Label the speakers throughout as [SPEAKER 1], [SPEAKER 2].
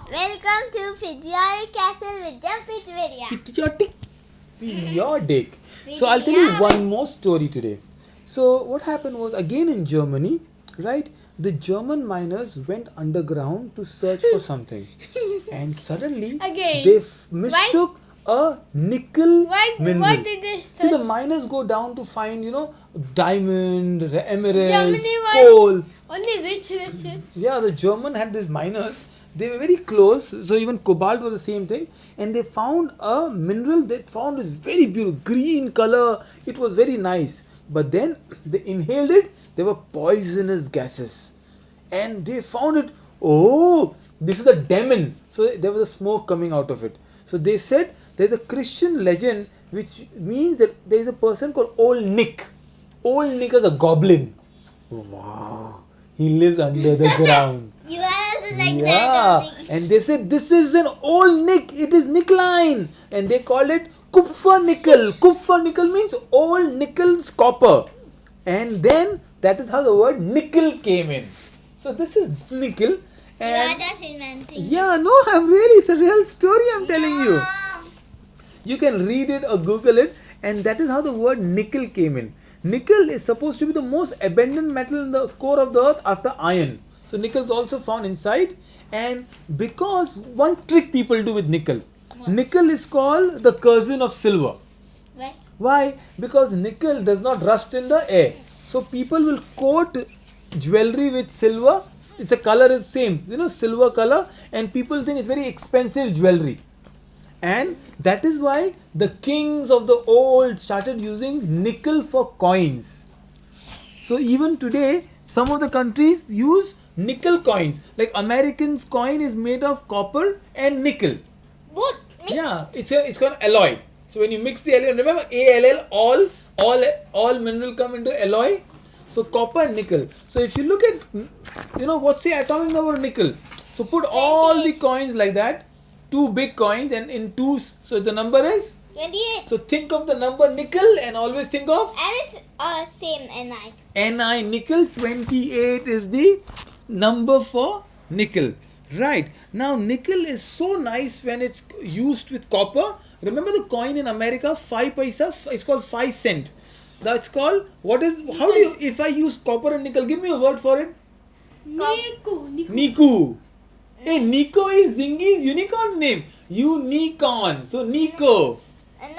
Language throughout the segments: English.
[SPEAKER 1] Welcome to Periodic Castle with Jumpy, Juveria.
[SPEAKER 2] Periodic. So I'll tell you one more story today. So what happened was, again in Germany, right? The German miners went underground to search for something, and suddenly
[SPEAKER 1] Again?
[SPEAKER 2] they mistook a nickel mineral.
[SPEAKER 1] What did they
[SPEAKER 2] See,
[SPEAKER 1] search?
[SPEAKER 2] the miners go down to find, diamond, emeralds,
[SPEAKER 1] Germany was
[SPEAKER 2] coal.
[SPEAKER 1] only rich.
[SPEAKER 2] Yeah, the German had these miners. They were very close. So even cobalt was the same thing. And they found a mineral. They found is very beautiful, green color. It was very nice. But then they inhaled it. There were poisonous gases, and they found it. Oh, this is a demon. So there was a smoke coming out of it. So they said there's a Christian legend which means that there is a person called Old Nick. Old Nick is a goblin. Wow. He lives under the ground.
[SPEAKER 1] You are also like
[SPEAKER 2] Yeah,
[SPEAKER 1] that.
[SPEAKER 2] and they said this is an old nick. It is nickeline, and they called it Kupfernickel. Kupfernickel means old nickel's copper, and then that is how the word nickel came in. So this is nickel,
[SPEAKER 1] You are
[SPEAKER 2] and
[SPEAKER 1] just inventing.
[SPEAKER 2] yeah, no, I'm really, it's a real story. I'm telling you. You can read it or Google it, and that is how the word nickel came in. Nickel is supposed to be the most abundant metal in the core of the earth after iron. So nickel is also found inside, and because one trick people do with nickel, nickel is called the cousin of silver.
[SPEAKER 1] Why?
[SPEAKER 2] Why? Because nickel does not rust in the air. So people will coat jewelry with silver. It's the color is same, silver color, and people think it's very expensive jewelry. And that is why the kings of the old started using nickel for coins. So even today, some of the countries use nickel coins. Like Americans' coin is made of copper and nickel.
[SPEAKER 1] Both.
[SPEAKER 2] Yeah, it's called alloy. So when you mix the alloy, remember ALL, all mineral come into alloy. So copper and nickel. So if you look at, what's the atomic number of nickel? So put all the coins like that, two big coins, and in twos. So the number is
[SPEAKER 1] 28.
[SPEAKER 2] So think of the number nickel and always think of
[SPEAKER 1] And it's same Ni.
[SPEAKER 2] Ni. Nickel 28 is the number for nickel. Right. Now nickel is so nice when it's used with copper. Remember the coin in America, 5 paisa? It's called 5 cent. That's called, if I use copper and nickel, give me a word for it. Niku. Hey, Nico is Zingy's unicorn's name. Unicorn. So Nico.
[SPEAKER 1] And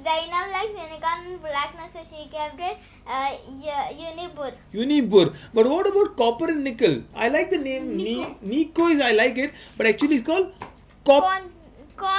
[SPEAKER 1] Zainab likes unicorn blackness, so she kept it Unibur.
[SPEAKER 2] Unibur. But what about copper and nickel? I like the name Nico I like it, but actually it's called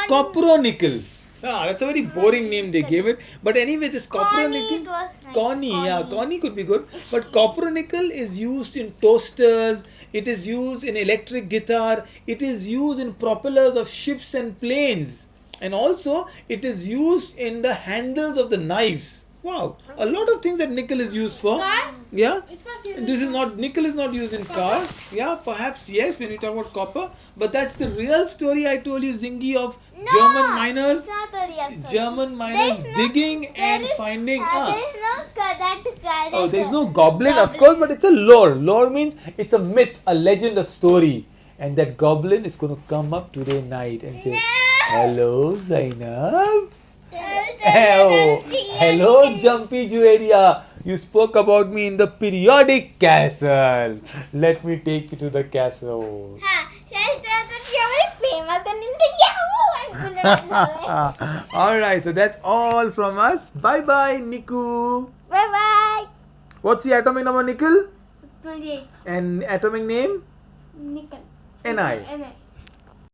[SPEAKER 2] Copro-nickel. That's a very boring name they gave it. But anyway, this copper-nickel. Connie could be good. But copper-nickel is used in toasters. It is used in electric guitar. It is used in propellers of ships and planes. And also, it is used in the handles of the knives. Wow, a lot of things that nickel is used for.
[SPEAKER 1] Car?
[SPEAKER 2] Yeah.
[SPEAKER 1] It's not
[SPEAKER 2] Nickel is not used in car. Yeah, perhaps yes when we talk about copper. But that's the real story I told you, Zingy, of German miners.
[SPEAKER 1] It's not the real story.
[SPEAKER 2] German miners digging and finding.
[SPEAKER 1] There
[SPEAKER 2] There's no goblin, of course, but it's a lore. Lore means it's a myth, a legend, a story. And that goblin is going to come up today night and say, "Hello, Zainab." Hello, Jumpy Juveria. You spoke about me in the periodic castle. Let me take you to the castle. Alright, so that's all from us. Bye bye, Niku.
[SPEAKER 1] Bye bye.
[SPEAKER 2] What's the atomic number, nickel?
[SPEAKER 1] 28.
[SPEAKER 2] And atomic name?
[SPEAKER 1] Nickel.
[SPEAKER 2] Ni.